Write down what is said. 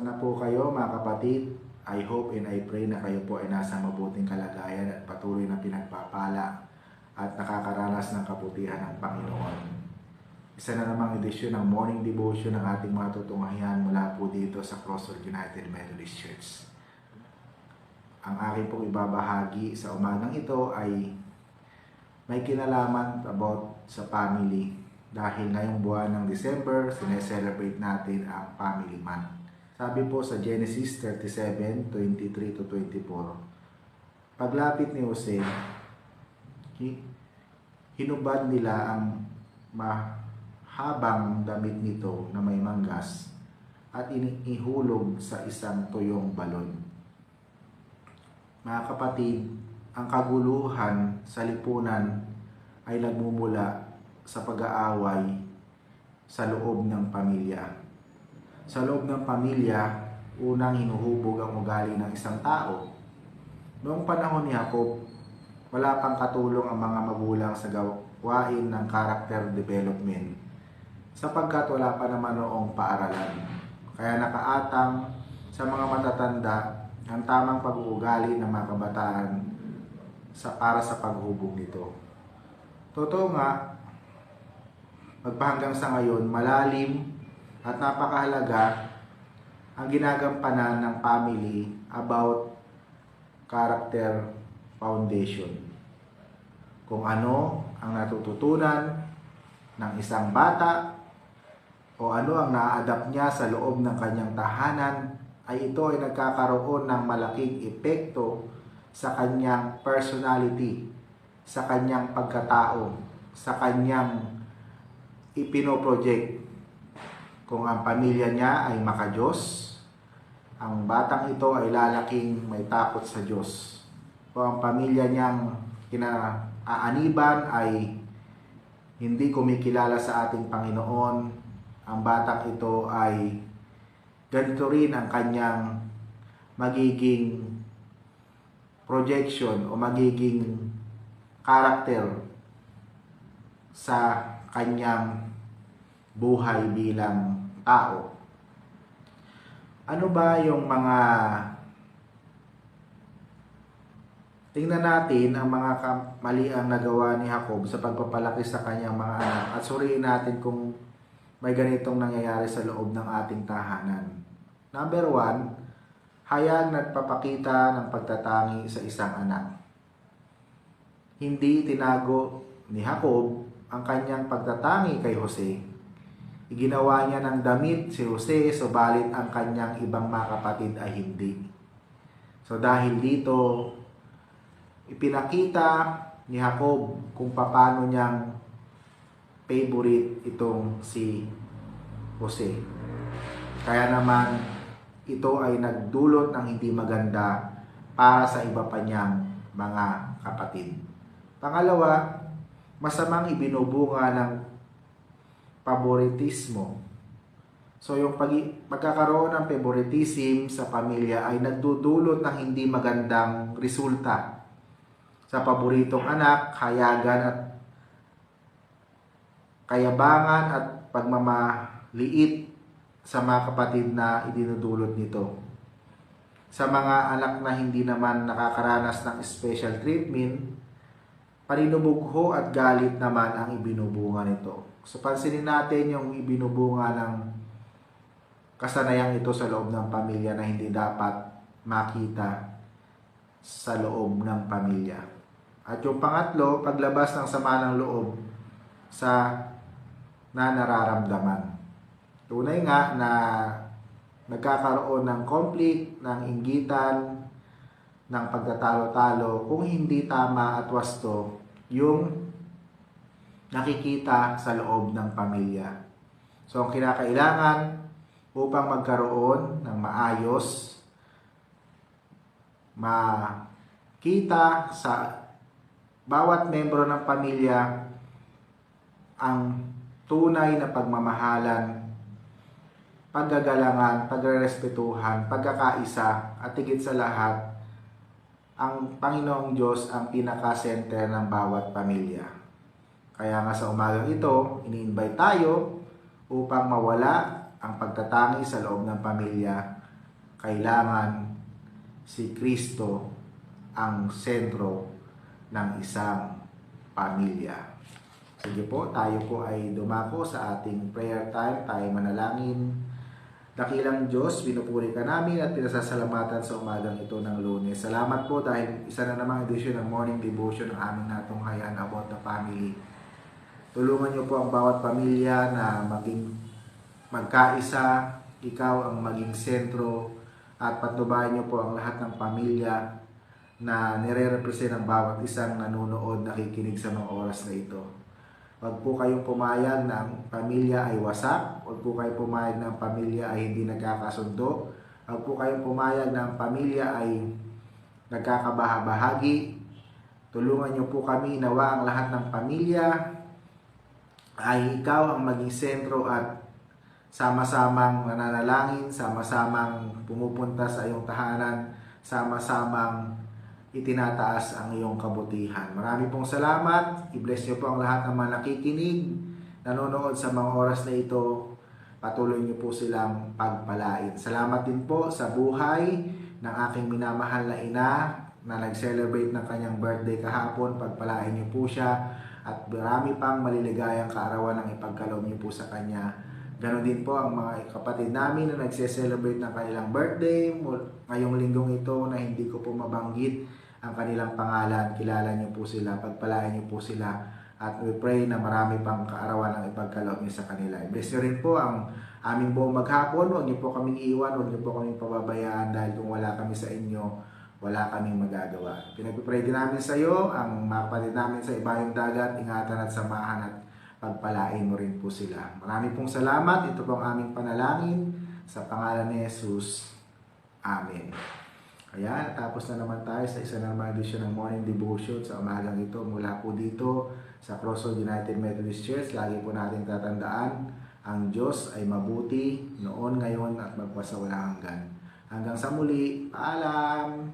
na po kayo mga kapatid? I hope and I pray na kayo po ay nasa mabuting kalagayan at patuloy na pinagpapala at nakakaranas ng kabutihan ng Panginoon. Isa na namang edisyon ng morning devotion ng ating mga tutunghayan mula po dito sa Crossroad United Methodist Church. Ang aking pong ibabahagi sa umagang ito ay may kinalaman about sa family dahil ngayong buwan ng December, sineselebrate natin ang Family Month. Sabi po sa Genesis 37:23-24, paglapit ni Jose, hinubad nila ang mahabang damit nito na may manggas at inihulog sa isang tuyong balon. Mga kapatid, ang kaguluhan sa lipunan ay nagmumula sa pag-aaway sa loob ng pamilya. Sa loob ng pamilya, unang hinuhubog ang ugali ng isang tao. Noong panahon ni Jacob, wala pang katulong ang mga magulang sa gawain ng character development sapagkat wala pa naman noong paaralan. Kaya nakaatang sa mga matatanda ang tamang pag-uugali ng mga kabataan para sa paghubog nito. Totoo nga, magpahanggang sa ngayon, malalim at napakahalaga ang ginagampanan ng family about character foundation. Kung ano ang natututunan ng isang bata o ano ang na-adapt niya sa loob ng kanyang tahanan, ay ito ay nagkakaroon ng malaking epekto sa kanyang personality, sa kanyang pagkatao, sa kanyang ipinoproject. Kung ang pamilya niya ay makadiyos, ang batang ito ay lalaking may takot sa Diyos. Kung ang pamilya niyang kinaaaniban ay hindi kumikilala sa ating Panginoon, ang batang ito ay ganito rin ang kanyang magiging projection o magiging character sa kanyang buhay bilang tao. Ano ba yung mga tingnan natin ang mga kamaliang nagawa ni Jacob sa pagpapalaki sa kanyang mga anak at suriin natin kung may ganitong nangyayari sa loob ng ating tahanan. Number 1, hayag nagpapakita ng pagtatangi sa isang anak. Hindi tinago ni Jacob ang kanyang pagtatangi kay Jose. Iginawa niya ng damit si Jose, subalit ang kanyang ibang mga kapatid ay hindi. So dahil dito, ipinakita ni Jacob kung paano niyang favorite itong si Jose. Kaya naman, ito ay nagdulot ng hindi maganda para sa iba pa niyang mga kapatid. Pangalawa, masamang ibinubunga ng favoritismo. So yung pagkakaroon ng favoritism sa pamilya ay nagdudulot ng hindi magandang resulta. Sa paboritong anak, hayagan at kayabangan at pagmamaliit sa mga kapatid na idinudulot nito. Sa mga anak na hindi naman nakakaranas ng special treatment, paninubugho at galit naman ang ibinubunga nito. So pansinin natin yung ibinubunga ng kasanayang ito sa loob ng pamilya na hindi dapat makita sa loob ng pamilya. At yung pangatlo, paglabas ng sama ng loob sa nararamdaman. Tunay nga na nagkakaroon ng conflict, ng inggitan, ng pagtatalo-talo kung hindi tama at wasto yung nakikita sa loob ng pamilya. So ang kinakailangan upang magkaroon ng maayos, makita sa bawat membro ng pamilya ang tunay na pagmamahalan, paggagalangan, pagrerespetuhan, pagkakaisa, at higit sa lahat, ang Panginoong Diyos ang pinaka-center ng bawat pamilya. Kaya nga sa umagang ito, ini-invite tayo upang mawala ang pagtatangi sa loob ng pamilya kailangan si Kristo ang sentro ng isang pamilya. Sige po, tayo po ay dumako sa ating prayer time. Tayo manalangin. Dakilang Diyos, pinupuri ka namin at pinasasalamatan sa umagang ito ng Lunes. Salamat po dahil isa na namang edisyon ng morning devotion ng aming natunghayan about the family. Tulungan niyo po ang bawat pamilya na maging magkaisa, ikaw ang maging sentro, at patnubayan niyo po ang lahat ng pamilya na nire-represent ang bawat isang nanonood, nakikinig sa mga oras na ito. Huwag po kayong pumayag na ang pamilya ay wasak. Huwag po kayong pumayag na ang pamilya ay hindi nagkakasundo. Huwag po kayong pumayag na ang pamilya ay nagkakabahabahagi. Tulungan niyo po kami nawa ang lahat ng pamilya ay ikaw ang maging sentro at sama-samang nananalangin, sama-samang pumupunta sa iyong tahanan, sama-samang itinataas ang iyong kabutihan. Marami pong salamat. I-bless niyo po ang lahat ng mga nakikinig, nanonood sa mga oras na ito. Patuloy niyo po silang pagpalain. Salamat din po sa buhay ng aking minamahal na ina na nag-celebrate ng kanyang birthday kahapon. Pagpalain niyo po siya at marami pang maliligayang kaarawan ang ipagkaloob niyo po sa kanya. Ganon din po ang mga kapatid namin na nagse-celebrate ng kanilang birthday ngayong linggong ito na hindi ko po mabanggit ang kanilang pangalan. Kilala niyo po sila, pagpalain niyo po sila, at we pray na marami pang kaarawan ang ipagkaloob niyo sa kanila. Bless niyo rin po ang aming buong maghapon. Huwag niyo po kaming iwan, huwag niyo po kaming pababayaan dahil kung wala kami sa inyo, wala kaming magagawa. Pinagpipray din namin sa iyo ang mga kapatid namin sa ibayong dagat, ingatan at samahan at pagpalain mo rin po sila. Marami pong salamat. Ito po ang aming panalangin sa pangalan ni Jesus. Amen. Kaya tapos na naman tayo sa isa na naman edisyon ng morning devotion sa umagang ito mula po dito sa Crossroad United Methodist Church. Lagi po natin tatandaan, ang Diyos ay mabuti noon, ngayon at magpasawalang hanggan. Hanggang sa muli, paalam!